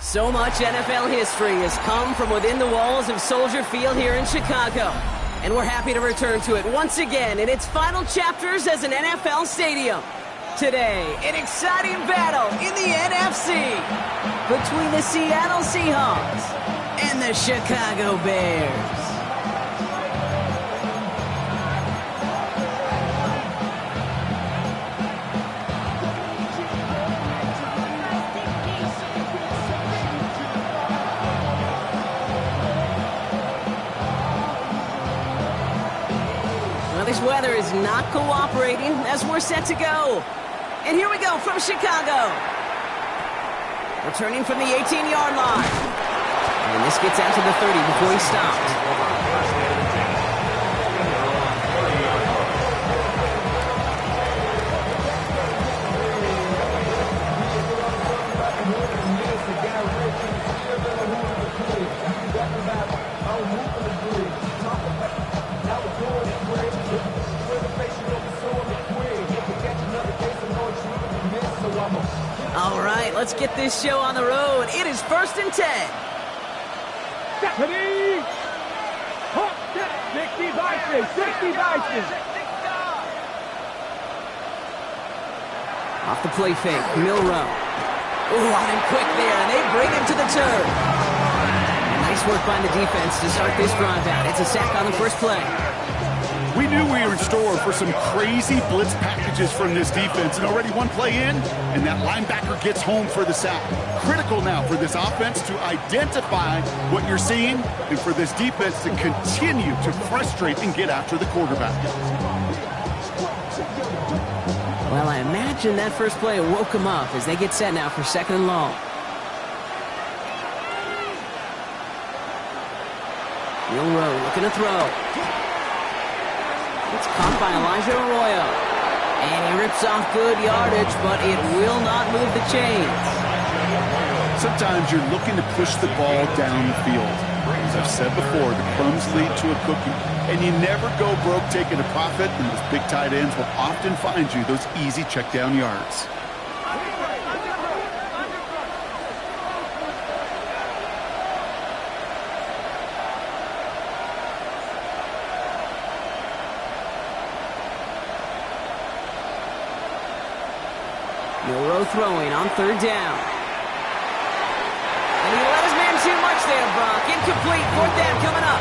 So much NFL history has come from within the walls of Soldier Field here in Chicago. And we're happy to return to it once again in its final chapters as an NFL stadium. Today, an exciting battle in the NFC between the Seattle Seahawks and the Chicago Bears. This weather is not cooperating as we're set to go. And here we go from Chicago. Returning from the 18-yard line. And this gets out to the 30 before he stops. All right, let's get this show on the road. It is 1st and 10. Deputy! 60 Vikings! 60 Vikings! Off the play fake, Milrow. Ooh, on him quick there, and they bring him to the turf. Nice work by the defense to start this drive out. It's a sack on the first play. We knew we were in store for some crazy blitz packages from this defense, and already one play in, and that linebacker gets home for the sack. Critical now for this offense to identify what you're seeing, and for this defense to continue to frustrate and get after the quarterback. Well, I imagine that first play woke them up as they get set now for 2nd and long. Milrow looking to throw. It's caught by Elijah Arroyo. And he rips off good yardage, but it will not move the chains. Sometimes you're looking to push the ball down the field. As I've said before, the crumbs lead to a cookie. And you never go broke taking a profit, and those big tight ends will often find you those easy check down yards. Milrow throwing on 3rd down. And he let his man too much there, Brock. Incomplete. 4th down coming up.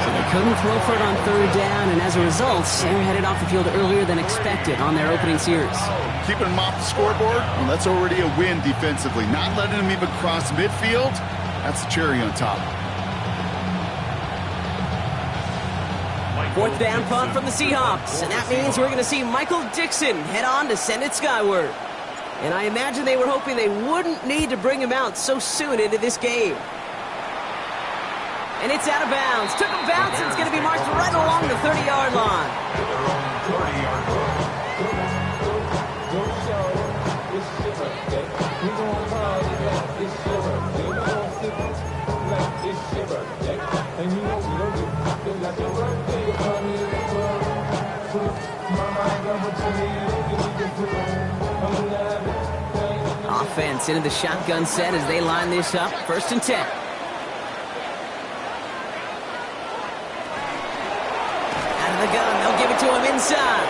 So they couldn't throw for it on 3rd down, and as a result, they're headed off the field earlier than expected on their opening series. Keeping them off the scoreboard, well, that's already a win defensively. Not letting them even cross midfield, that's the cherry on top. 4th down punt from the Seahawks, and that means we're going to see Michael Dixon head on to send it skyward. And I imagine they were hoping they wouldn't need to bring him out so soon into this game. And it's out of bounds. Took a bounce, and it's going to be marked right along the 30-yard line. Offense into the shotgun set as they line this up. 1st and 10. Out of the gun, they'll give it to him inside.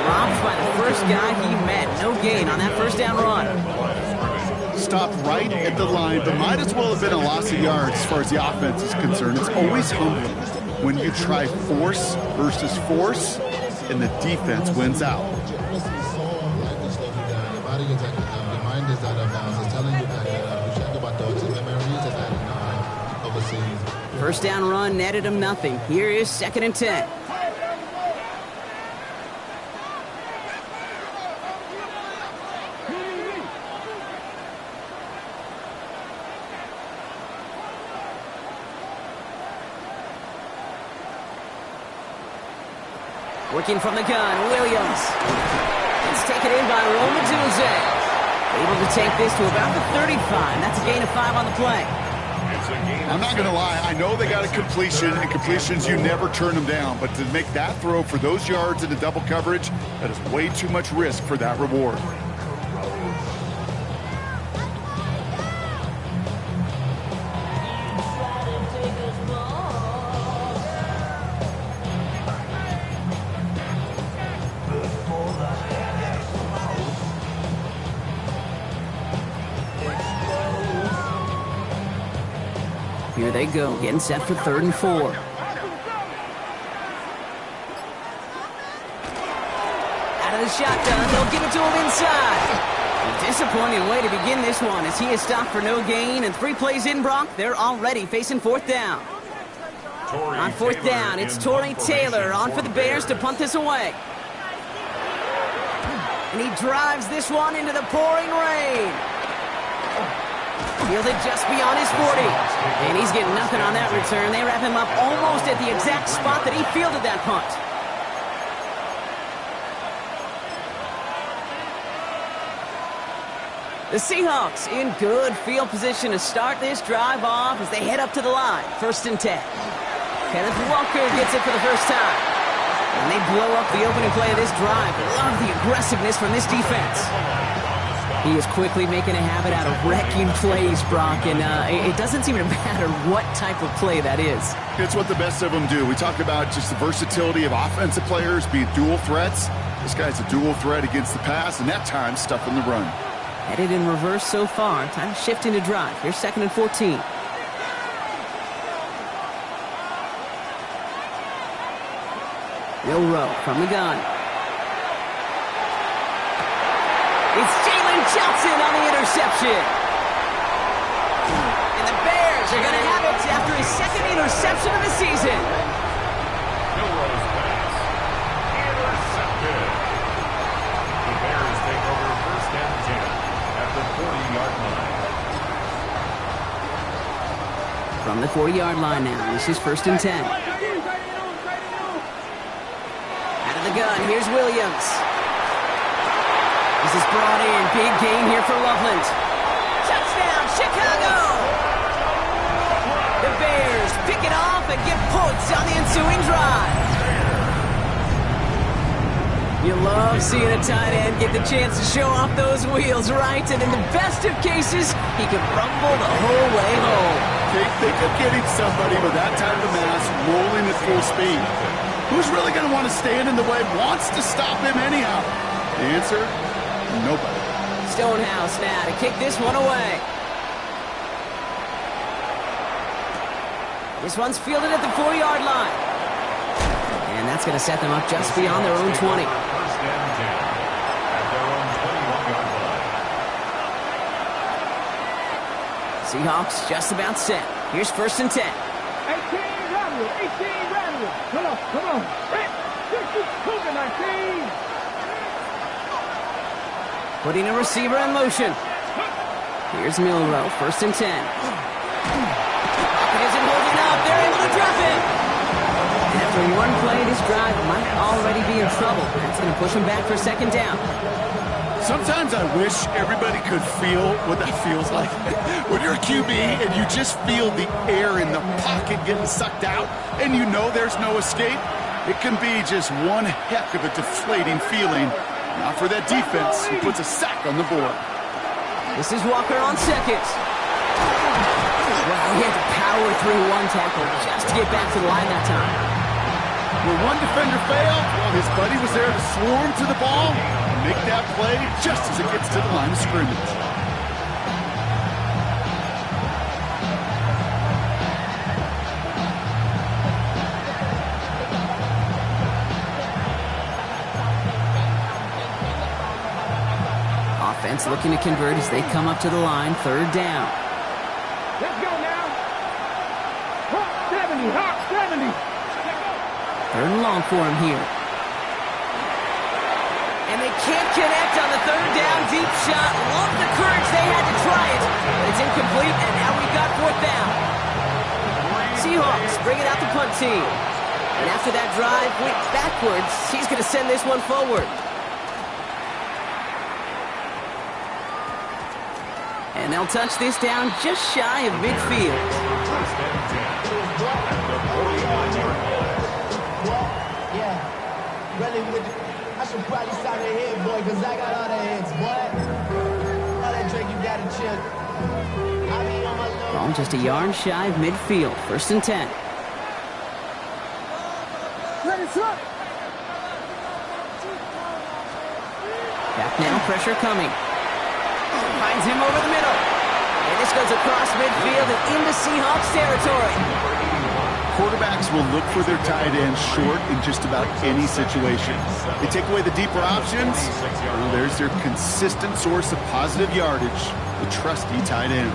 Robbed by the first guy he met. No gain on that 1st down run. Stopped right at the line, but might as well have been a loss of yards as far as the offense is concerned. It's always humbling when you try force versus force, and the defense wins out. First down run netted him nothing. Here is 2nd and 10. Working from the gun, Williams. It's taken in by Romadunze. Able to take this to about the 35. That's a gain of 5 on the play. I'm not going to lie. I know they got a completion, and completions, you never turn them down. But to make that throw for those yards into double coverage, that is way too much risk for that reward. Here they go, getting set for 3rd and 4. Out of the shotgun, they'll give it to him inside. A disappointing way to begin this one as he is stopped for no gain, and 3 plays in, Brock, they're already facing 4th down. On 4th down, it's Torrey Taylor on for the Bears to punt this away. And he drives this one into the pouring rain. Fielded just beyond his 40. And he's getting nothing on that return. They wrap him up almost at the exact spot that he fielded that punt. The Seahawks in good field position to start this drive off as they head up to the line. 1st and 10. Kenneth Walker gets it for the first time. And they blow up the opening play of this drive. Love the aggressiveness from this defense. He is quickly making a habit out of wrecking plays, Brock, and it doesn't seem to matter what type of play that is. It's what the best of them do. We talked about just the versatility of offensive players being dual threats. This guy's a dual threat against the pass, and that time stuffing the run. Headed in reverse so far. Time to shift into drive. Here's 2nd and 14. Milroe from the gun. It's Jalen Johnson on the interception. And the Bears are going to have it after his 2nd interception of the season. Milroe's pass. Intercepted. The Bears take over 1st and 10 at the 40-yard line. From the 40-yard line now, this is 1st and 10. The gun. Here's Williams. This is brought in. Big gain here for Loveland. Touchdown, Chicago! The Bears pick it off and get points on the ensuing drive. You love seeing a tight end get the chance to show off those wheels, right? And in the best of cases, he could rumble the whole way home. Think of getting somebody with that type of mass rolling at full speed. Who's really going to want to stand in the way, wants to stop him anyhow? The answer, nobody. Stonehouse now to kick this one away. This one's fielded at the 4-yard line. And that's going to set them up just beyond their own 20. 1st and 10 at their own 21-yard line. Seahawks just about set. Here's 1st and 10. 18 Ramley, 18 Ramley. Come on. 19. Putting a receiver in motion. Here's Milroe, 1st and 10. It isn't holding up. They're able to drop it. And after one play, this drive might already be in trouble. That's going to push them back for 2nd down. Sometimes I wish everybody could feel what that feels like. When you're a QB and you just feel the air in the pocket getting sucked out and you know there's no escape, it can be just one heck of a deflating feeling. Now for that defense, who puts a sack on the board. This is Walker on 2nd. Well, he had to power through one tackle just to get back to the line that time. When one defender failed, well, his buddy was there to swarm to the ball and make that play just as it gets to the line of scrimmage. Offense looking to convert as they come up to the line, 3rd down. Let's go now. Hawk 70. 3rd and long for him here. And they can't connect on the 3rd down deep shot. Love the courage they had to try it. But it's incomplete, and now we've got 4th down. Seahawks bringing out the punt team. And after that drive went backwards, he's going to send this one forward. And they'll touch this down just shy of midfield. 1st and 10 at the 41-yard line. Yeah, really, I should probably sign a head, boy, because I got all the heads, boy. All that drink, you got to chill. I be on my low. Ball just a yard shy of midfield. 1st and 10. Back now, pressure coming. Finds him over the middle. And this goes across midfield and into Seahawks territory. Quarterbacks will look for their tight end short in just about any situation. They take away the deeper options. Well, there's their consistent source of positive yardage, the trusty tight end.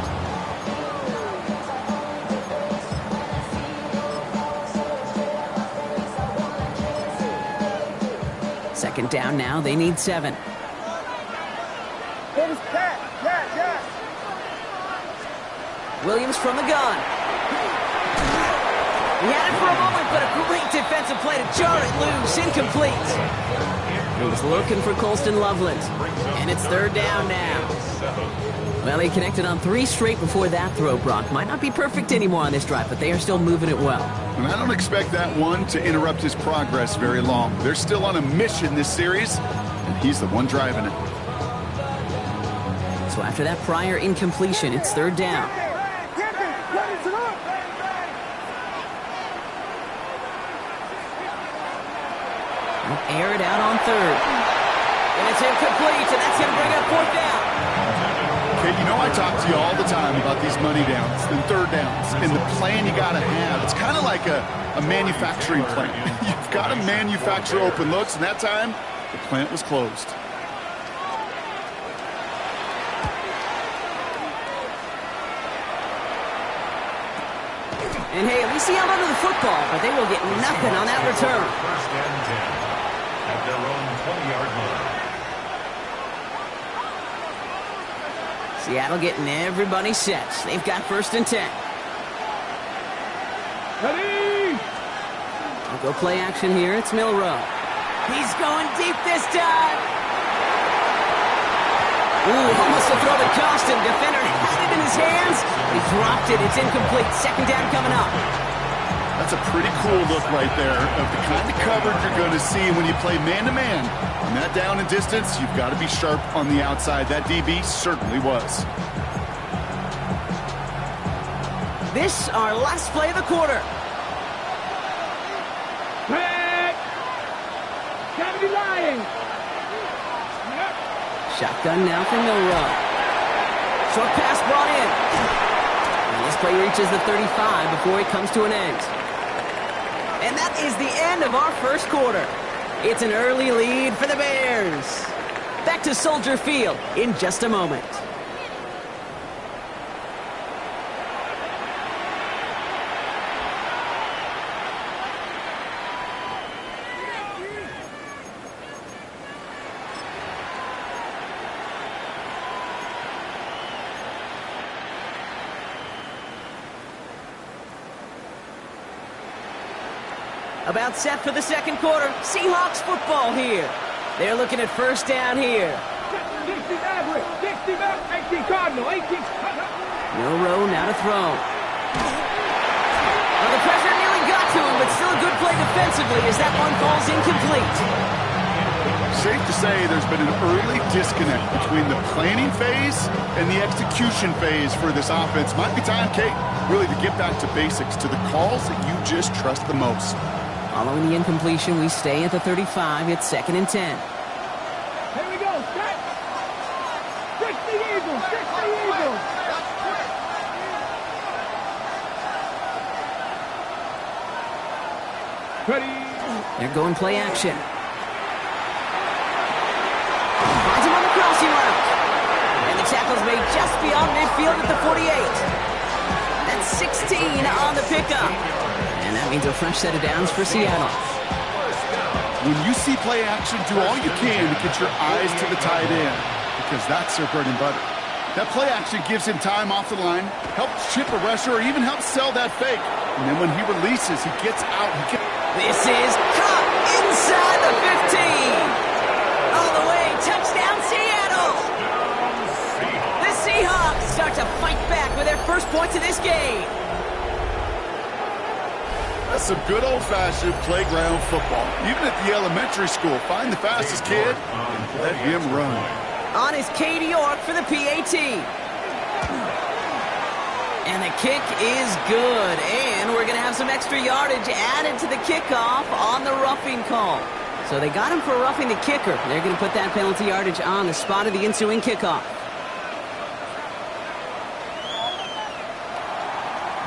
Second down now, they need 7. Williams from the gun. He had it for a moment, but a great defensive play to jar it loose. Incomplete. He was looking for Colston Loveland. And it's third down now. Well, he connected on 3 straight before that throw, Brock. Might not be perfect anymore on this drive, but they are still moving it well. And I don't expect that one to interrupt his progress very long. They're still on a mission this series, and he's the one driving it. So after that prior incompletion, it's third down. Air it out on third. And it's incomplete, and that's going to bring up fourth down. Okay, you know I talk to you all the time about these money downs and third downs and the plan you got to have. It's kind of like a manufacturing plant. You've got to manufacture open looks, and that time, the plant was closed. And hey, at least he held onto the football, but they will get nothing on that return. First and 10 at their own 20-yard line. Seattle getting everybody set. They've got first and 10. Ready! We'll go play action here. It's Milrow. He's going deep this time. Ooh, almost a throw to Costin. Defender had it in his hands. He dropped it. It's incomplete. Second down coming up. That's a pretty cool look right there of the kind of coverage you're going to see when you play man-to-man. And that down and distance, you've got to be sharp on the outside. That DB certainly was. This, our last play of the quarter. Red! Gotta be lying! Shotgun now for Milrow. Short pass brought in. And this play reaches the 35 before it comes to an end. And that is the end of our first quarter. It's an early lead for the Bears. Back to Soldier Field in just a moment. About set for the second quarter. Seahawks football here. They're looking at first down here. 60 Maverick, 60 Maverick, 18 Cardinal, 18 Cardinal. Milrow now to throw. Well, the pressure nearly got to him, but still a good play defensively as that one falls incomplete. Safe to say there's been an early disconnect between the planning phase and the execution phase for this offense. Might be time, Kate, really to get back to basics, to the calls that you just trust the most. Following the incompletion, we stay at the 35. It's second and 10. Here we go, set! 60 Eagles, 60 Eagles! Ready? They're going play action. Finds him on the crossing route. And the tackle's made just beyond midfield at the 48. That's 16 on the pickup. And that means a fresh set of downs for Seattle. When you see play action, do all you can to get your eyes to the tight end, because that's their bread and butter. That play action gives him time off the line, helps chip a rusher, or even helps sell that fake. And then when he releases, he gets out. This is caught inside the 15. All the way, touchdown Seattle. The Seahawks start to fight back with their first points of this game. That's some good old-fashioned playground football. Even at the elementary school, find the fastest kid and let him run. On is Katie York for the PAT. And the kick is good. And we're going to have some extra yardage added to the kickoff on the roughing call. So they got him for roughing the kicker. They're going to put that penalty yardage on the spot of the ensuing kickoff.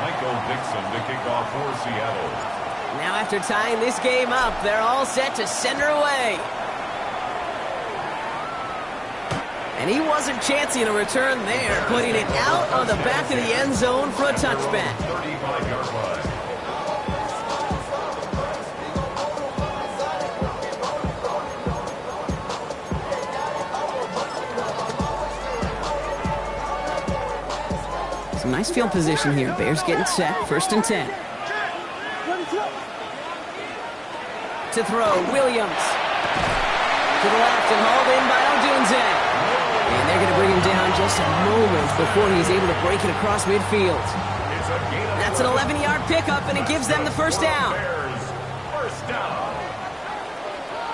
To kick off for Seattle. Now after tying this game up, they're all set to send her away. And he wasn't chancing a return there, putting it out on the back of the end zone for a touchback. 35-yard line. Some nice field position here. Bears getting set, 1st and 10. To throw, Williams. To the left and hauled in by Odunze. And they're going to bring him down just a moment before he's able to break it across midfield. That's an 11-yard pickup, and it gives them the first down. First down.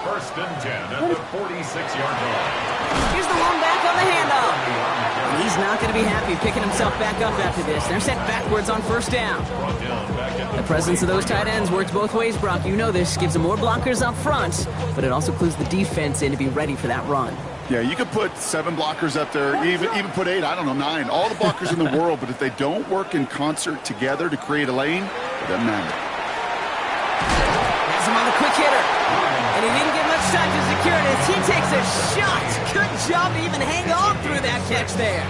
1st and 10 at the 46-yard line. Here's the one back on the handoff. He's not going to be happy picking himself back up after this. They're set backwards on 1st down. The presence of those tight ends works both ways, Brock. You know this. Gives them more blockers up front, but it also clues the defense in to be ready for that run. Yeah, you could put 7 blockers up there, even put 8, I don't know, 9. All the blockers in the world, but if they don't work in concert together to create a lane, it doesn't matter. Has him on the quick hitter. And he didn't get much time to secure it as he takes a shot. Good job to even hang on through that catch there.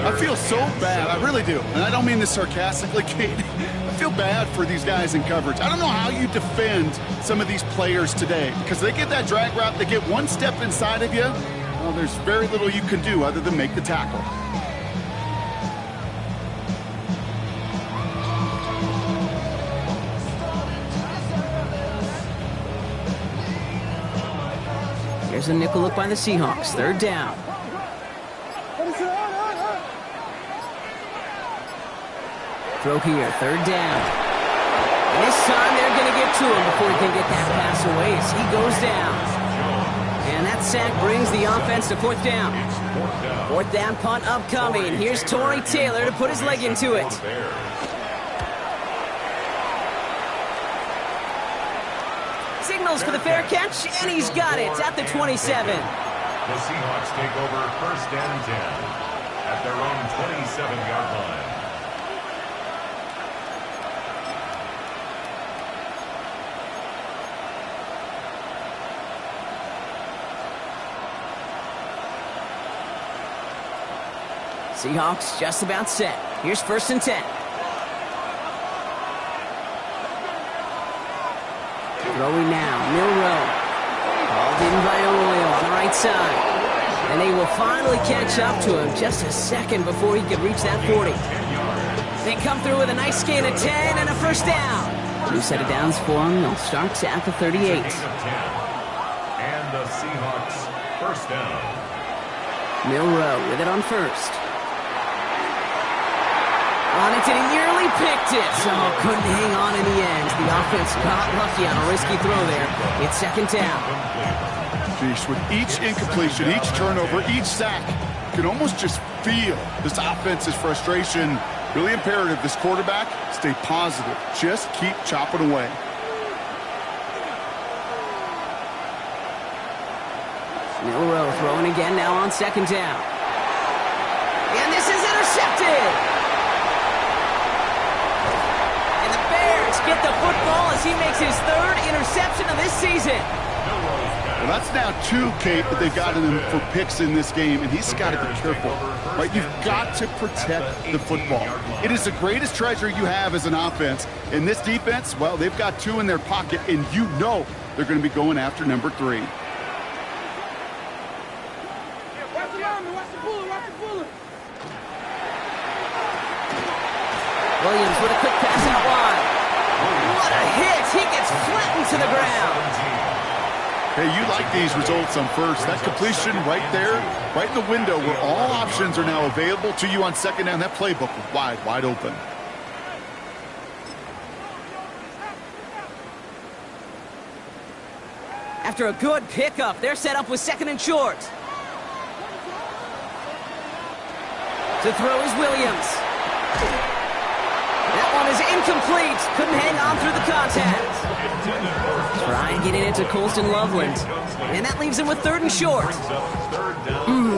I feel so bad. I really do. And I don't mean this sarcastically, Kate. I feel bad for these guys in coverage. I don't know how you defend some of these players today because they get that drag route, they get one step inside of you. Well, there's very little you can do other than make the tackle. Here's a nickel look by the Seahawks. 3rd down. Throw here, 3rd down. And this time they're going to get to him before he can get that pass away as he goes down. And that sack brings the offense to 4th down. 4th down punt upcoming. Here's Torrey Taylor to put his leg into it. Signals for the fair catch, and he's got it at the 27. The Seahawks take over 1st and 10 at their own 27-yard line. Seahawks just about set. Here's 1st and 10. Throwing now, Milroe. Called in by Arroyo on the right side. And they will finally catch up to him just a second before he can reach that 40. They come through with a nice gain of 10 and a 1st down. New set of downs for him. They'll start at the 38. And the Seahawks 1st down. Milroe with it on 1st. On it, and he nearly picked it. Oh, couldn't hang on in the end. The offense got lucky on a risky throw there. It's 2nd down. Jeez, with each incompletion, each turnover, each sack, you can almost just feel this offense's frustration. Really imperative, this quarterback, stay positive. Just keep chopping away. Milroe throwing again now on 2nd down. And this is intercepted. Get the football as he makes his 3rd interception of this season. Well, that's now 2, Kate, that they've gotten him for picks in this game, and he's got to be careful. Right? You've got to protect the football. It is the greatest treasure you have as an offense. In this defense, well, they've got 2 in their pocket, and you know they're going to be going after number 3. Williams with a quick pass out wide. What a hit! He gets flattened to the ground. Hey, you like these results on 1st. That completion right there, right in the window where all options are now available to you on 2nd down. That playbook wide open. After a good pickup, they're set up with 2nd and short. To throw is Williams. That one is incomplete. Couldn't hang on through the contact. Trying getting it to Colston Loveland. And that leaves him with 3rd and short.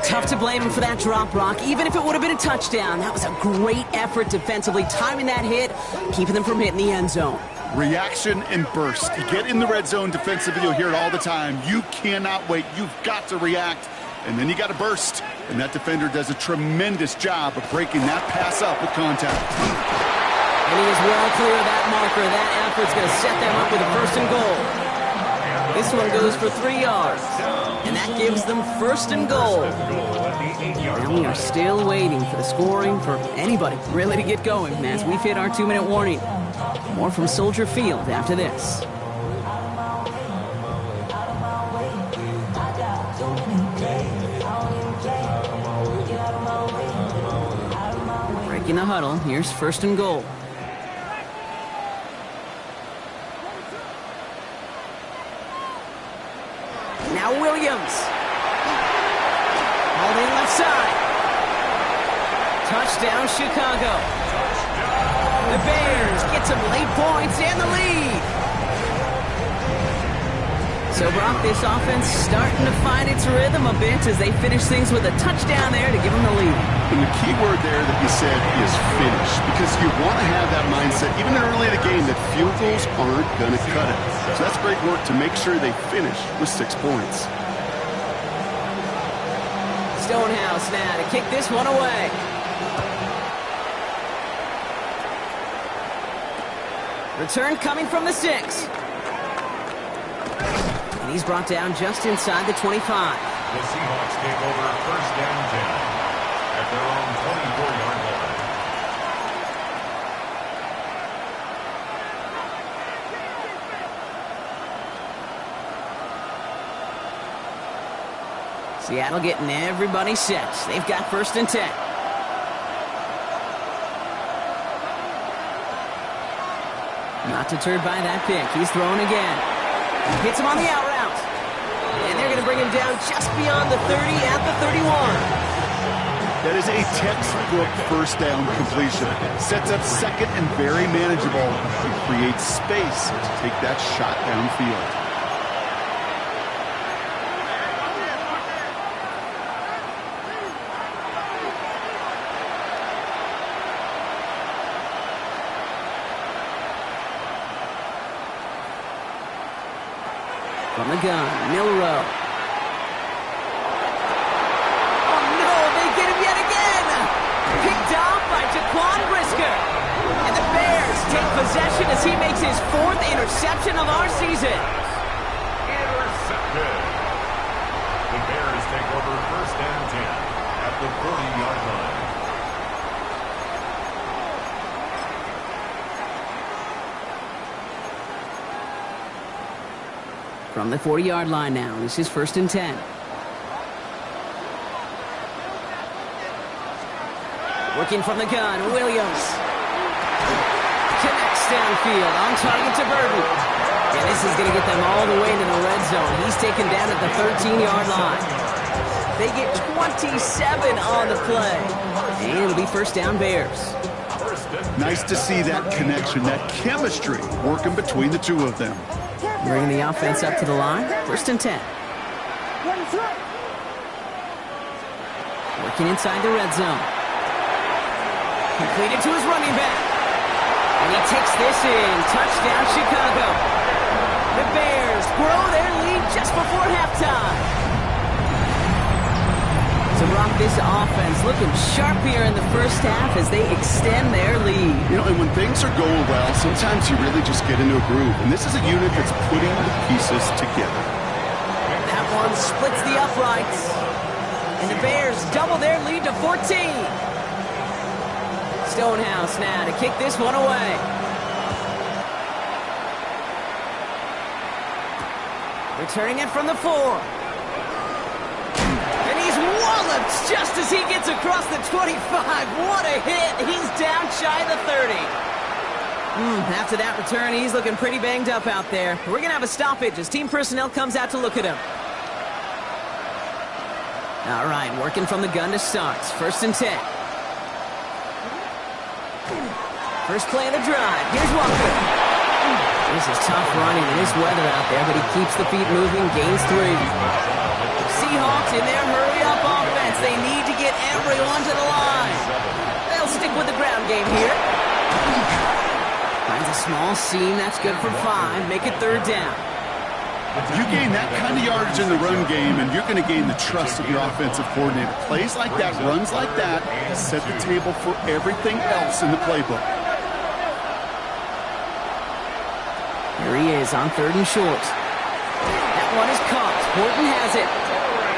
Tough to blame him for that drop, Brock. Even if it would have been a touchdown, that was a great effort defensively, timing that hit, keeping them from hitting the end zone. Reaction and burst. You get in the red zone defensively, you'll hear it all the time. You cannot wait. You've got to react, and then you got to burst. And that defender does a tremendous job of breaking that pass up with contact. And he is well clear of that marker. That effort's going to set them up with a 1st and goal. This one goes for 3 yards. And that gives them 1st and goal. And we are still waiting for the scoring for anybody really to get going as we've hit our 2-minute warning. More from Soldier Field after this. Breaking the huddle. Here's 1st and goal. Now Williams. Holding left side. Touchdown, Chicago. The Bears get some late points and the lead. So, Brock, this offense starting to find its rhythm a bit as they finish things with a touchdown there to give them the lead. And the key word there that you said is finish, because you want to have that mindset, even early in the game, that field goals aren't going to cut it. So that's great work to make sure they finish with 6 points. Stonehouse now to kick this one away. Return coming from the 6. And he's brought down just inside the 25. The Seahawks take over 1st and 10 at their own 24-yard line. Seattle getting everybody set. They've got 1st and 10. Not deterred by that pick. He's throwing again. Hits him on the out route. And they're going to bring him down just beyond the 30 at the 31. That is a textbook 1st down completion. Sets up 2nd and very manageable. It creates space to take that shot downfield. From the gun, Milrow. Oh no, they get him yet again! Picked off by Jaquan Brisker. And the Bears take possession as he makes his 4th interception of our season. Intercepted. The Bears take over 1st and 10 at the 30-yard line. From the 40-yard line now, this is 1st and 10. Working from the gun, Williams. Connects downfield, on target to Burton. And this is going to get them all the way into the red zone. He's taken down at the 13-yard line. They get 27 on the play. And it'll be 1st down Bears. Nice to see that connection, that chemistry working between the two of them. Bringing the offense up to the line. 1st and 10. Working inside the red zone. Completed to his running back. And he takes this in. Touchdown, Chicago. The Bears grow their lead just before halftime. So, Brock, this offense looking sharp here in the 1st half as they extend their lead. You know, and when things are going well, sometimes you really just get into a groove. And this is a unit that's putting the pieces together. That one splits the uprights. And the Bears double their lead to 14. Stonehouse now to kick this one away. Returning it from the 4. And he's walloped just as he gets across the 25. What a hit. He's down shy of the 30. After that return, he's looking pretty banged up out there. We're going to have a stoppage as team personnel comes out to look at him. All right, working from the gun to start. 1st and 10. First play of the drive. Here's Walker. This is tough running in this weather out there, but he keeps the feet moving, gains 3. Seahawks in their hurry-up offense. They need to get everyone to the line. They'll stick with the ground game here. Finds a small seam. That's good for 5. Make it 3rd down. You gain that kind of yardage in the run game, and you're going to gain the trust of your offensive coordinator. Plays like that, runs like that, set the table for everything else in the playbook. Here he is on 3rd and short. That one is caught. Horton has it.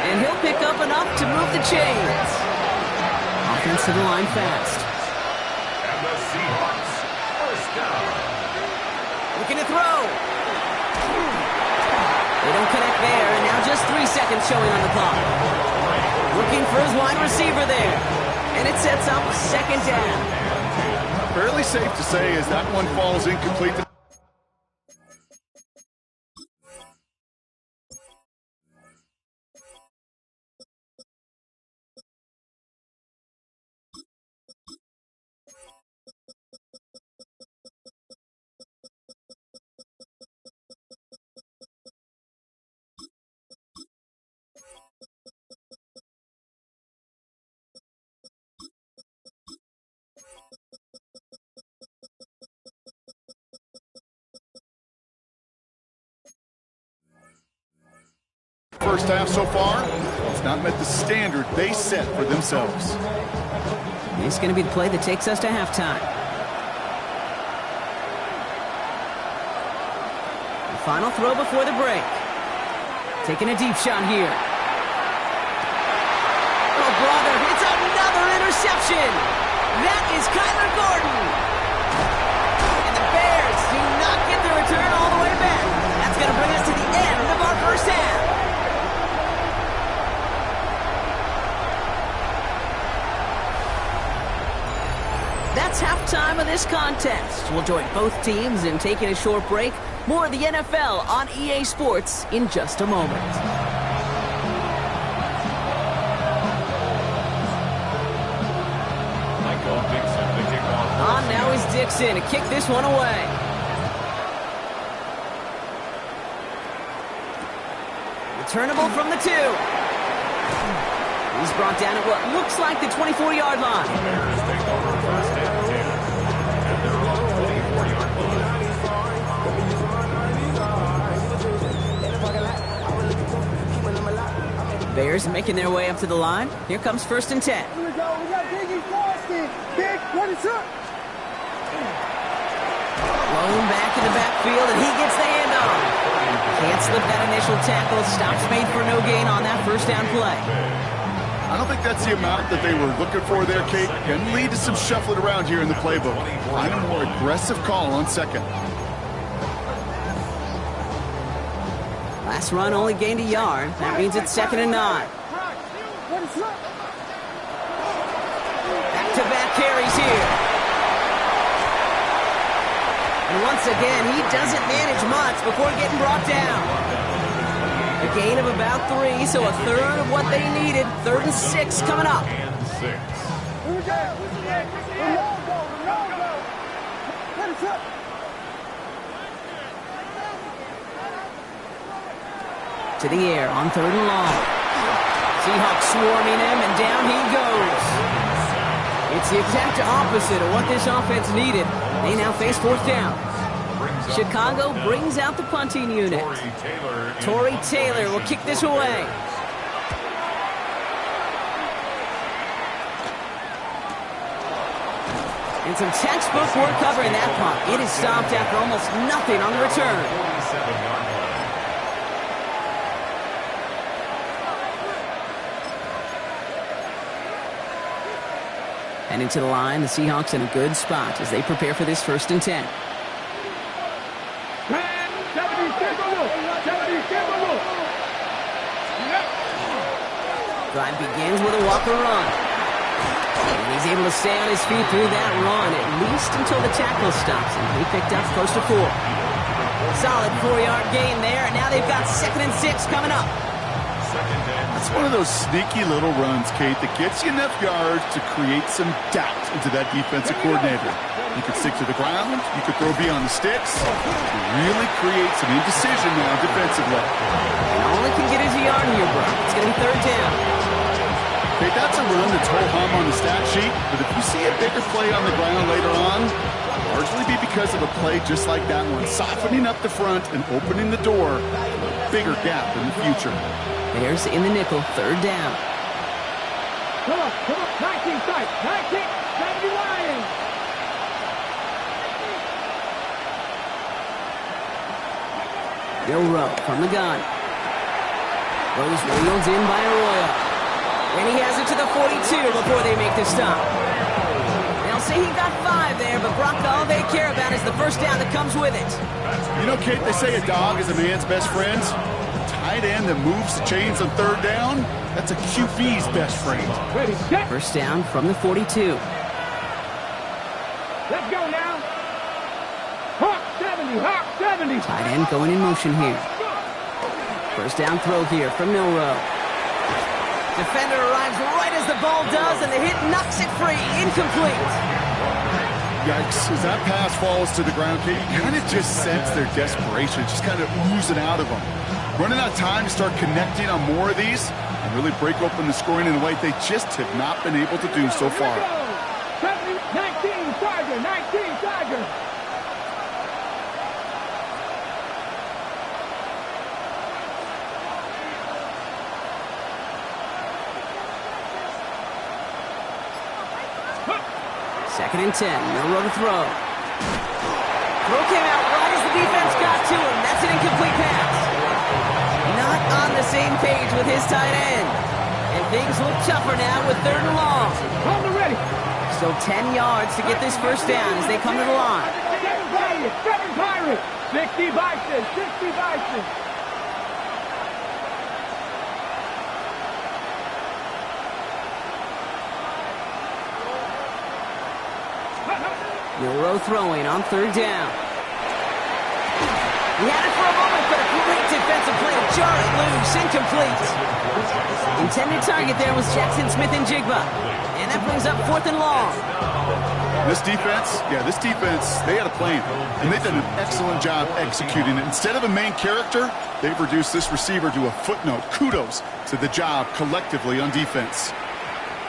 And he'll pick up enough to move the chains. Offense to the line fast. And the Seahawks, first down. Looking to throw. They don't connect there, and now just 3 seconds showing on the clock. Looking for his wide receiver there. And it sets up 2nd down. Fairly safe to say as that one falls incomplete. First half so far, it's not met the standard they set for themselves. This is going to be the play that takes us to halftime. The final throw before the break. Taking a deep shot here. Oh, brother, it's another interception. That is Kyler Gordon. And the Bears do not get the return all the way back. That's going to bring us to the end of our first half. That's halftime of this contest. We'll join both teams in taking a short break. More of the NFL on EA Sports in just a moment. Michael Dixon, the kickoff. On now is Dixon to kick this one away. Returnable from the 2. He's brought down at what looks like the 24-yard line. Bears take over 1st and 10 at their own 24-yard line. Bears making their way up to the line. Here comes 1st and 10. Here we go. We got Biggie Boston. Big, what is up? Blown back in the backfield, and he gets the handoff. Can't slip that initial tackle. Stops made for no gain on that 1st down play. I don't think that's the amount that they were looking for there, Kate. Can lead to some shuffling around here in the playbook. Find a more aggressive call on 2nd. Last run only gained a yard. That means it's 2nd and 9. Back-to-back carries here. And once again, he doesn't manage much before getting brought down. A gain of about 3, so a third of what they needed. 3rd and 6 coming up. And 6. To the air on 3rd and long. Seahawks swarming him, and down he goes. It's the exact opposite of what this offense needed. They now face 4th down. Chicago brings out the punting unit. Torrey Taylor will kick this away. And some textbook work covering that punt. It is stopped after almost nothing on the return. 47-yard line. And into the line, the Seahawks in a good spot as they prepare for this 1st and 10. Drive begins with a walker run. And he's able to stay on his feet through that run, at least until the tackle stops him. He picked up close to 4. Solid 4-yard gain there, and now they've got 2nd and 6 coming up. It's one of those sneaky little runs, Kate, that gets you enough yards to create some doubt into that defensive coordinator. You could stick to the ground, you could throw beyond the sticks, to really create some indecision now defensively. And all it can get is a yard here, bro. It's going to be third down. Okay, that's a run that's ho-hum on the stat sheet, but if you see a bigger play on the ground later on, it'll largely be because of a play just like that one, softening up the front and opening the door for a bigger gap in the future. Bears in the nickel, third down. Come on, 19 sight, 19, 70 Lions. Milroe from the gun. Throws wheels in by Arroyo. And he has it to the 42 before they make the stop. They'll say he got 5 there, but Brock, all they care about is the first down that comes with it. You know, Kate, they say a dog is a man's best friend. A tight end that moves the chains on third down, that's a QB's best friend. Ready, set. First down from the 42. Let's go now. Hawk 70, Hawk 70. Tight end going in motion here. First down throw here from Milroe. Defender arrives right as the ball does, and the hit knocks it free. Incomplete. Yikes. As that pass falls to the ground, Kate, you kind of just sense their desperation, just kind of oozing out of them. Running out of time to start connecting on more of these and really break open the scoring in a way they just have not been able to do so far. 70, 19, Tiger, 19, Tiger. Second and 10. Milroe to throw. Throw came out right as the defense got to him. That's an incomplete pass. Not on the same page with his tight end. And things look tougher now with third and long. Hold it ready. Still 10 yards to get this first down as they come to the line. 7 Pirates, 60 Bison, 60 Bison. Milroe throwing on third down. He had it for a moment, but a great defensive play to jar it loose. Incomplete. Intended target there was Jackson Smith and Jigba. And that brings up fourth and long. This defense, they had a plan, and they've done an excellent job executing it. Instead of a main character, they've reduced this receiver to a footnote. Kudos to the job collectively on defense.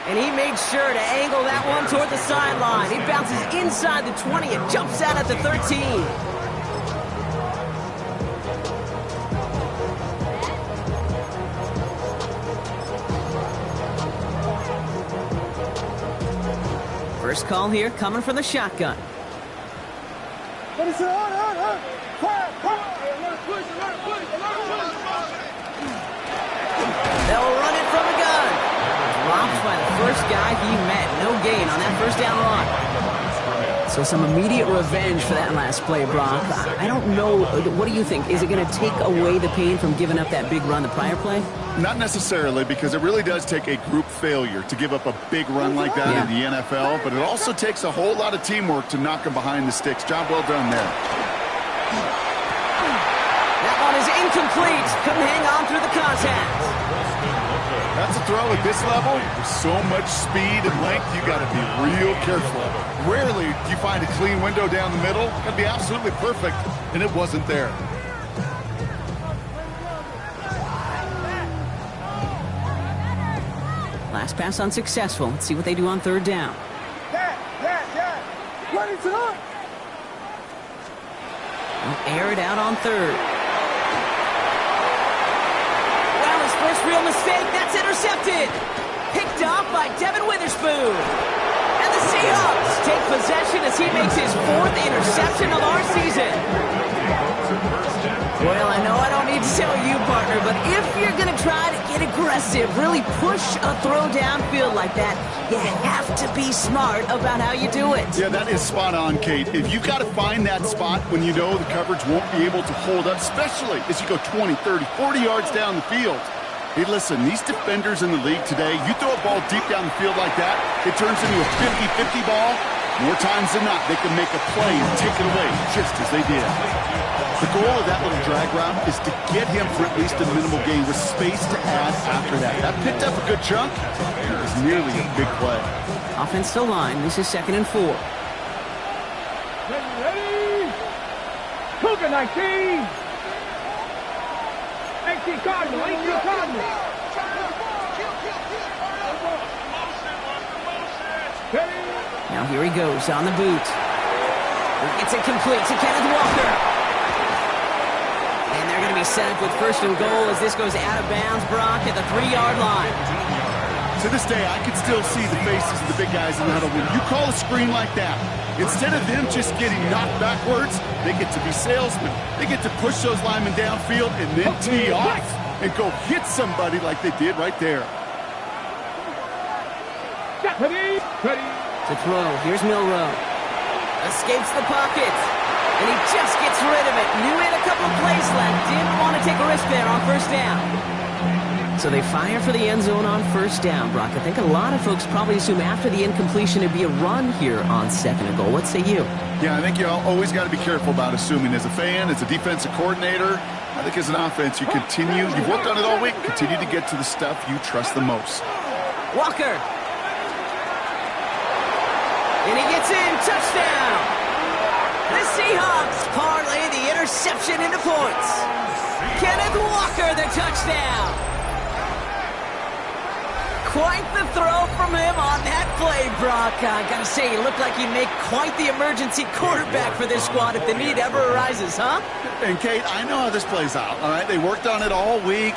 And he made sure to angle that one toward the sideline. He bounces inside the 20 and jumps out at the 13. First call here coming from the shotgun. They'll run it from the gun. Dropped by the first guy he met. No gain on that first down run. So some immediate revenge for that last play, Brock. I don't know. What do you think? Is it going to take away the pain from giving up that big run the prior play? Not necessarily, because it really does take a group failure to give up a big run like that in the NFL, but it also takes a whole lot of teamwork to knock them behind the sticks. Job well done there. That one is incomplete. Couldn't hang on through the contact. That's a throw at this level. With so much speed and length, you got to be real careful. Rarely do you find a clean window down the middle. Got to be absolutely perfect, and it wasn't there. Last pass unsuccessful. Let's see what they do on third down. They'll air it out on third. Well, his first real mistake. That's intercepted. Picked off by Devin Witherspoon. And the Seahawks take possession as he makes his 4th interception of our season. Well, I know I don't need to tell you, partner, but if you're going to try to get aggressive, really push a throw downfield like that, you have to be smart about how you do it. Yeah, that is spot on, Kate. If you've got to find that spot when you know the coverage won't be able to hold up, especially as you go 20, 30, 40 yards down the field. Hey, listen, these defenders in the league today, you throw a ball deep down the field like that, it turns into a 50-50 ball. More times than not, they can make a play and take it away, just as they did. The goal of that little drag route is to get him for at least a minimal gain with space to add after that. That picked up a good chunk. It was nearly a big play. Offensive line, this is 2nd and 4. Ready? Cougar 19. 18 Cardinal, 18 Cardinal. Now here he goes on the boot. It's incomplete to Kenneth Walker. And they're going to be set up with 1st and goal as this goes out of bounds, Brock, at the 3-yard line. To this day, I can still see the faces of the big guys in the huddle. When you call a screen like that, instead of them just getting knocked backwards, they get to be salesmen. They get to push those linemen downfield and then tee off and go hit somebody like they did right there. Ready? Ready? To throw, here's Milrow. Escapes the pocket. And he just gets rid of it. Knew he had a couple of plays left. Didn't want to take a risk there on 1st down. So they fire for the end zone on 1st down, Brock. I think a lot of folks probably assume after the incompletion it'd be a run here on 2nd and goal. What say you? Yeah, I think you always got to be careful about assuming. As a fan, as a defensive coordinator, I think as an offense, you've worked on it all week, continue to get to the stuff you trust the most. Walker. And he gets in, touchdown! The Seahawks parlay the interception into points. Kenneth Walker, the touchdown! Quite the throw from him on that play, Brock. Gotta say, he looked like he'd make quite the emergency quarterback for this squad if the need ever arises, huh? And Kate, I know how this plays out, all right? They worked on it all week.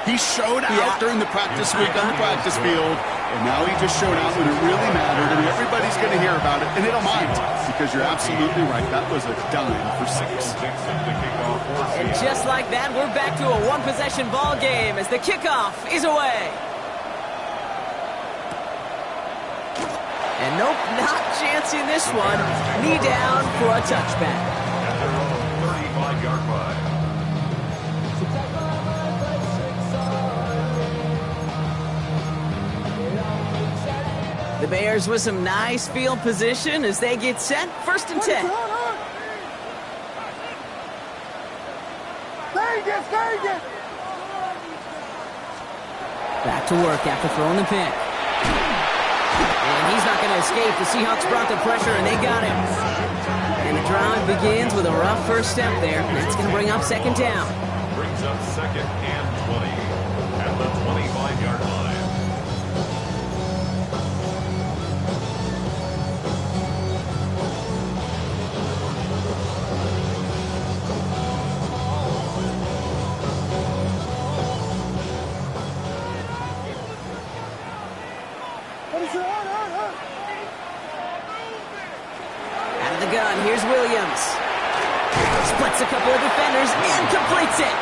He showed out during the practice week on the practice field, and now he just showed out when it really mattered, and everybody's going to hear about it, and they don't mind, because you're absolutely right. That was a dime for 6. And just like that, we're back to a one-possession ball game as the kickoff is away. And nope, not chancing this one. Knee down for a touchback. At their own 35-yard line. The Bears with some nice field position as they get set. 1st and 10. Back to work after throwing the pick. And he's not going to escape. The Seahawks brought the pressure, and they got him. And the drive begins with a rough first step there. That's going to bring up 2nd down. Brings up 2nd and 20 at the 25-yard line. Out of the gun, here's Williams. Splits a couple of defenders and completes it.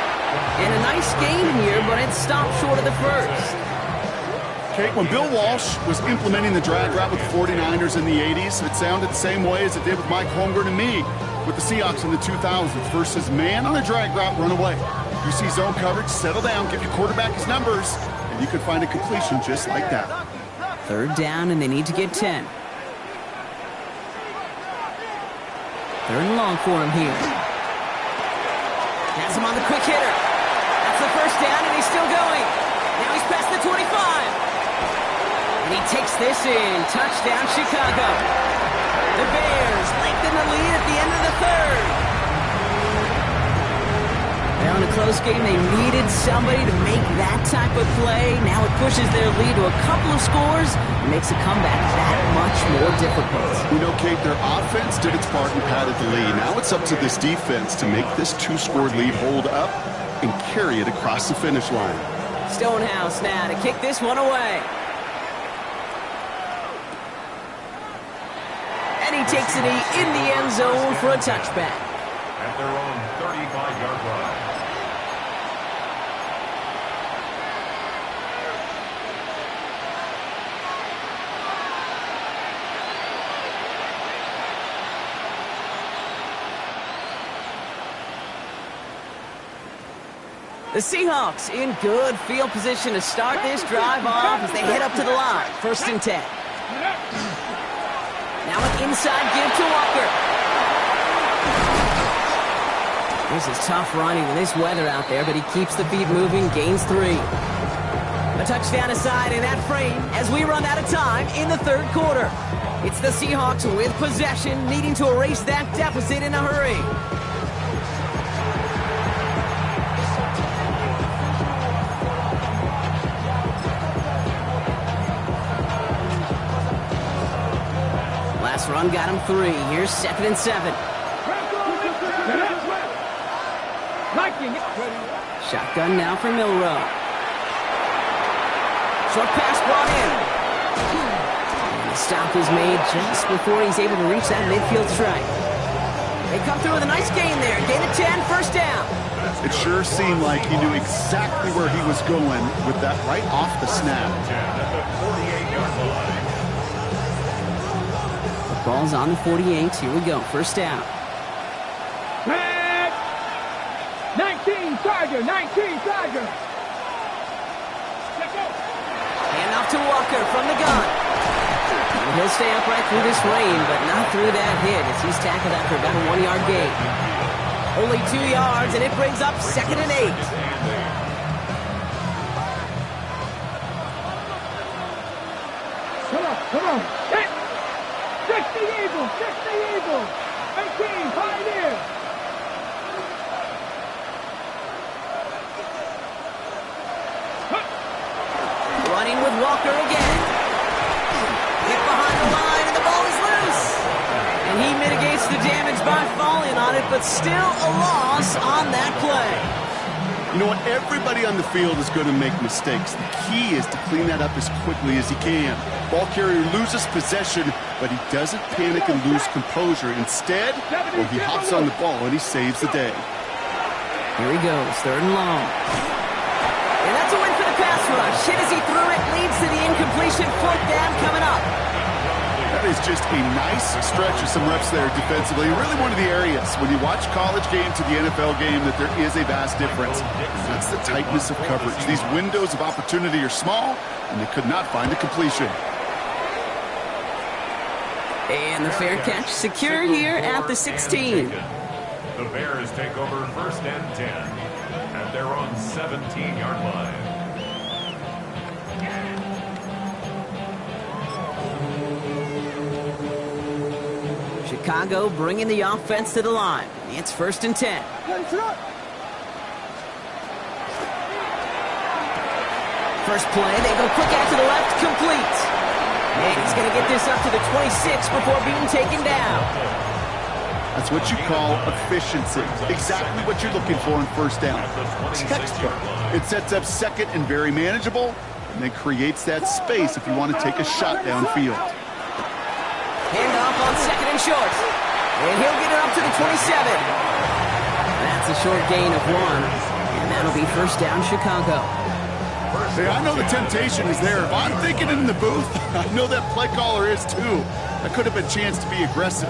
And a nice gain here, but it stopped short of the 1st. Kate, when Bill Walsh was implementing the drag route with the 49ers in the 80s, it sounded the same way as it did with Mike Holmgren and me with the Seahawks in the 2000s versus man on a drag route, run away. You see zone coverage, settle down, give your quarterback his numbers, and you can find a completion just like that. 3rd down, and they need to get 10. 3rd and long for him here. Has him on the quick hitter. That's the 1st down, and he's still going. Now he's past the 25. And he takes this in. Touchdown, Chicago. The Bears lengthen the lead at the end of the 3rd. Well, in a close game, they needed somebody to make that type of play. Now it pushes their lead to a couple of scores and makes a comeback that much more difficult. You know, Kate, their offense did its part and padded the lead. Now it's up to this defense to make this 2-score lead hold up and carry it across the finish line. Stonehouse now to kick this one away. And he takes it in the end zone for a touchback. At their own 35-yard line. The Seahawks in good field position to start this drive off as they head up to the line. 1st and 10. Now an inside give to Walker. This is tough running with this weather out there, but he keeps the feet moving, gains 3. A touchdown aside in that frame as we run out of time in the third quarter. It's the Seahawks with possession, needing to erase that deficit in a hurry. Last run got him 3. Here's 2nd and 7. Shotgun now for Milrow. Short pass brought in. And the stop is made just before he's able to reach that midfield strike. They come through with a nice gain there. Gain of 10, first down. It sure seemed like he knew exactly where he was going with that right off the snap. The ball's on the 48. Here we go. First down. 19 Tiger, 19 Tiger. Hand off to Walker from the gun. And he'll stay upright through this rain, but not through that hit as he's tackled after about a 1-yard gain. Only 2 yards, and it brings up 2nd and 8. Come on. Hit. 60 Eagles, 18, Pioneer. Running with Walker again. Hit behind the line, and the ball is loose. And he mitigates the damage by falling on it, but still a loss on that play. You know what? Everybody on the field is going to make mistakes. The key is to clean that up as quickly as he can. Ball carrier loses possession, but he doesn't panic and lose composure. Instead, he hops on the ball and he saves the day. Here he goes, 3rd and long. And that's a win for the pass rush. Hit as he threw it, leads to the incompletion. 4th down coming up. That is just a nice stretch of some reps there defensively. Really one of the areas when you watch college game to the NFL game that there is a vast difference. That's the tightness of coverage. These windows of opportunity are small, and they could not find a completion. And the fair catch secure here at the 16. The Bears take over 1st and 10 at their own 17-yard line. Chicago bringing the offense to the line. It's 1st and 10. First play, they go quick out to the left, complete. And he's going to get this up to the 26 before being taken down. That's what you call efficiency. Exactly what you're looking for in 1st down. Textbook. It sets up 2nd and very manageable, and then creates that space if you want to take a shot downfield. Handoff on 2nd and short. And he'll get it up to the 27. That's a short gain of 1. And that'll be 1st down Chicago. Hey, I know the temptation is there. If I'm thinking in the booth, I know that play caller is too. That could have been a chance to be aggressive.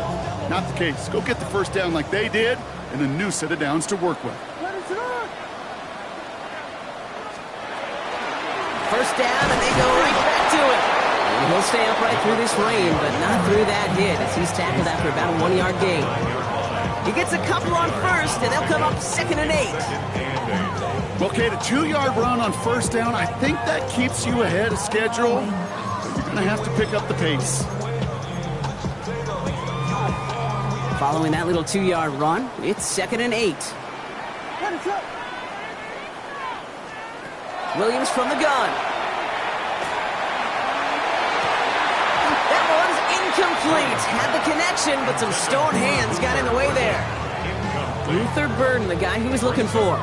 Not the case. Go get the 1st down like they did, and a new set of downs to work with. 1st down, and they go right back to it. And he'll stay upright through this rain, but not through that hit as he's tackled after about a 1-yard gain. He gets a couple on 1st, and they'll come up 2nd and 8. Okay, the 2-yard run on 1st down, I think that keeps you ahead of schedule. But you're going to have to pick up the pace. Following that little 2-yard run, it's 2nd and 8. Williams from the gun. That one's incomplete. Had the connection, but some stone hands got in the way there. Luther Burden, the guy he was looking for.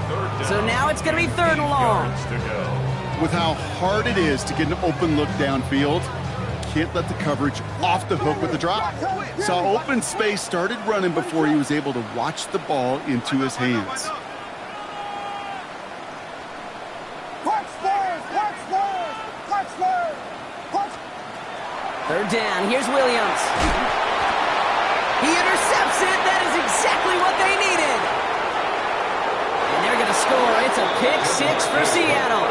So now it's going to be 3rd and long. With how hard it is to get an open look downfield, can't let the coverage off the hook with the drop. Saw open space, started running before he was able to watch the ball into his hands. 3rd down, here's Williams. He intercepts it, that is exactly what they needed. And they're going to score, it's a pick 6 for Seattle.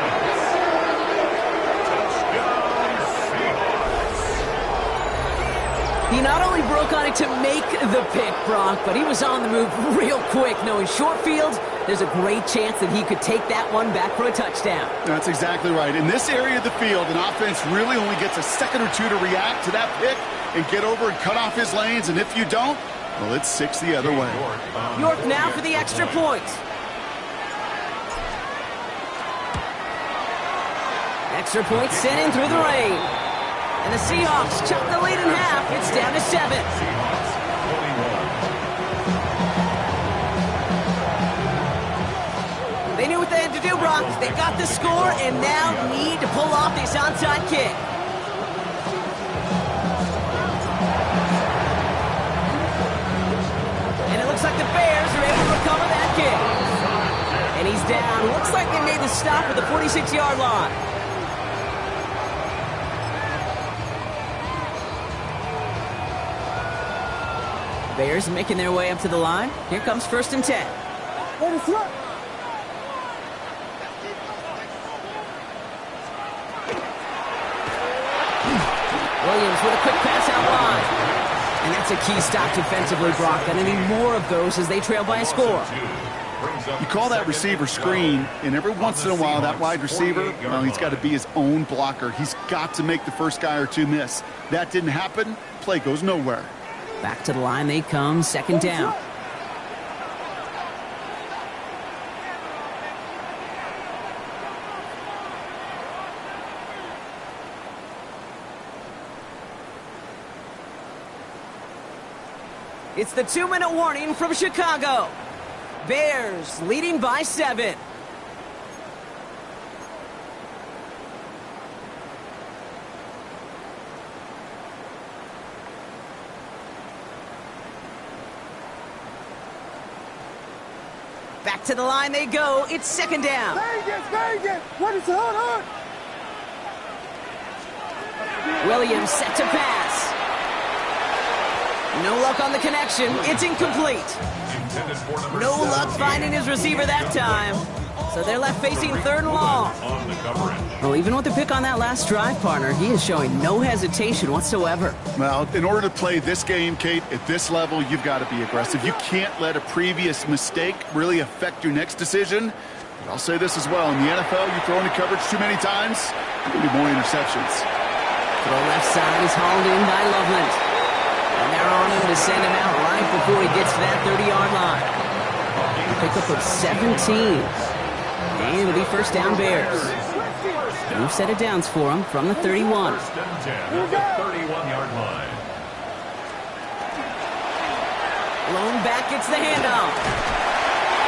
He not only broke on it to make the pick, Brock, but he was on the move real quick, knowing short field, there's a great chance that he could take that one back for a touchdown. That's exactly right. In this area of the field, an offense really only gets a second or two to react to that pick and get over and cut off his lanes, and if you don't, well, it's 6 the other way. York now for the extra point. Extra point sent in through the rain. And the Seahawks chop the lead in half. It's down to 7. They knew what they had to do, Brock. They got the score and now need to pull off this onside kick. And it looks like the Bears are able to recover that kick. And he's down. Looks like they made the stop at the 46-yard line. Bears making their way up to the line. Here comes 1st and 10. Williams with a quick pass out wide. And that's a key stop defensively, Brock. Gonna need more of those as they trail by a score. You call that receiver screen, and every once in a while, that wide receiver, well, he's got to be his own blocker. He's got to make the first guy or two miss. That didn't happen. Play goes nowhere. Back to the line they come, 2nd down. It's the 2-minute warning from Chicago. Bears leading by 7. Back to the line they go. It's 2nd down. Vegas, what is hold on? Williams set to pass. No luck on the connection. It's incomplete. No luck finding his receiver that time. So they're left facing 3rd and long. Well, even with the pick on that last drive, partner, he is showing no hesitation whatsoever. Well, in order to play this game, Kate, at this level, you've got to be aggressive. You can't let a previous mistake really affect your next decision. But I'll say this as well. In the NFL, you throw into coverage too many times, there'll be more interceptions. Throw left side is hauled in by Loveland. And they're on him to send him out right before he gets to that 30-yard line. Pickup of 17. And it'll be 1st down Bears. New set of downs for him from the 31. 1st and 10 at the 31-yard line. Lone back gets the handoff.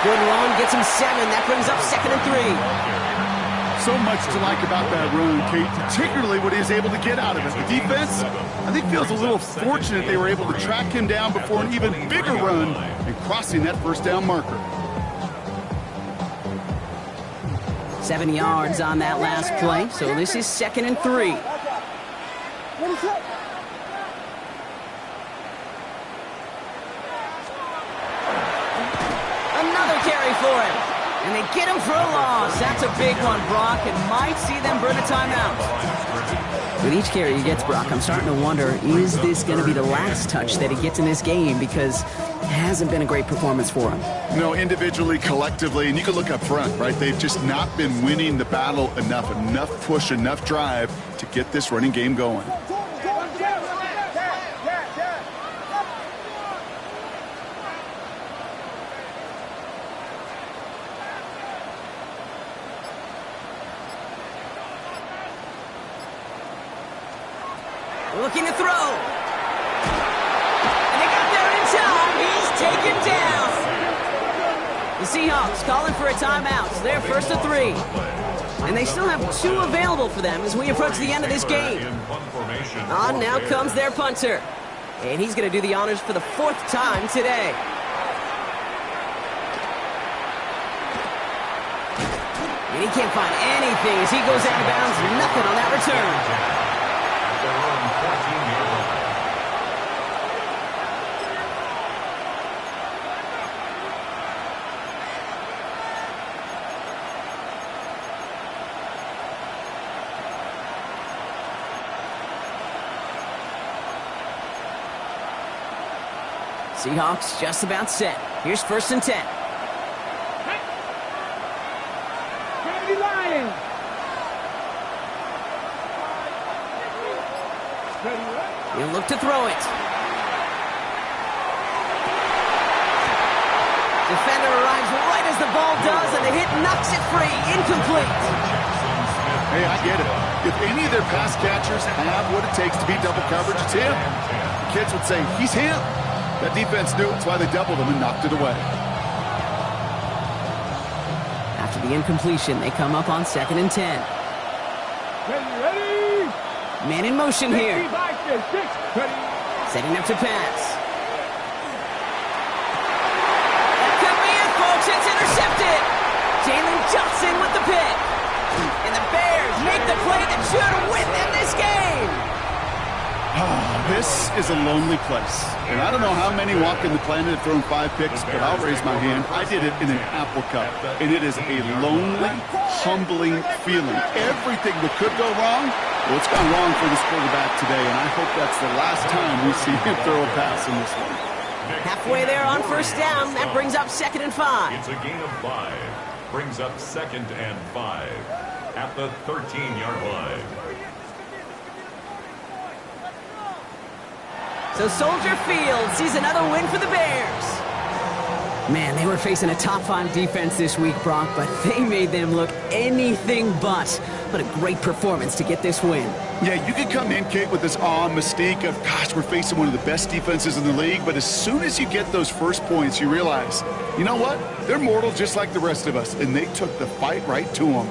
Good run gets him 7. That brings up 2nd and 3. So much to like about that run, Kate, particularly what he was able to get out of it. The defense, I think, feels a little fortunate they were able to track him down before an even bigger run and crossing that 1st down marker. 7 yards on that last play, so this is 2nd and 3. Another carry for him. And they get him for a loss. That's a big one, Brock, and might see them burn a timeout. With each carry he gets, Brock, I'm starting to wonder, is this going to be the last touch that he gets in this game? Because it hasn't been a great performance for him. No, individually, collectively, and you can look up front, right? They've just not been winning the battle enough push, enough drive to get this running game going. Looking to throw. And they got there in time. He's taken down. The Seahawks calling for a timeout. So they're 1st and 3. And they still have 2 available for them as we approach the end of this game. On now comes their punter. And he's going to do the honors for the 4th time today. And he can't find anything as he goes out of bounds. Nothing on that return. Seahawks just about set. Here's 1st and 10. Kennedy Lions. Ready, right? He'll look to throw it. Defender arrives right as the ball does, and the hit knocks it free. Incomplete. Hey, I get it. If any of their pass catchers have what it takes to beat double coverage, it's him. The kids would say, he's him. That defense knew it's why they doubled him and knocked it away. After the incompletion, they come up on 2nd and 10. Ready. Man in motion here. 60 Vikings. 6. Ready. Setting up to pass. That could be it, folks. It's intercepted. Jalen Johnson with the pick. And the Bears make the play that should win them this game. This is a lonely place. And I don't know how many walk in the planet have thrown 5 picks, but I'll raise my hand. I did it in an Apple Cup. And it is a lonely, humbling feeling. Everything that could go wrong, well, it's gone wrong for this quarterback today. And I hope that's the last time we see him throw a pass in this one. Halfway there on 1st down. That brings up 2nd and 5. It's a gain of 5. Brings up 2nd and 5 at the 13-yard line. So Soldier Field sees another win for the Bears. Man, they were facing a top 5 defense this week, Brock, but they made them look anything but. What a great performance to get this win. Yeah, you could come in, Kate, with this mystique of, gosh, we're facing one of the best defenses in the league, but as soon as you get those first points, you realize, you know what? They're mortal just like the rest of us, and they took the fight right to them.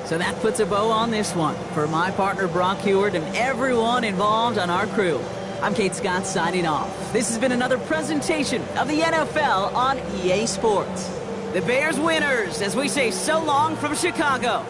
So that puts a bow on this one. For my partner, Brock Heward, and everyone involved on our crew, I'm Kate Scott signing off. This has been another presentation of the NFL on EA Sports. The Bears winners as we say so long from Chicago.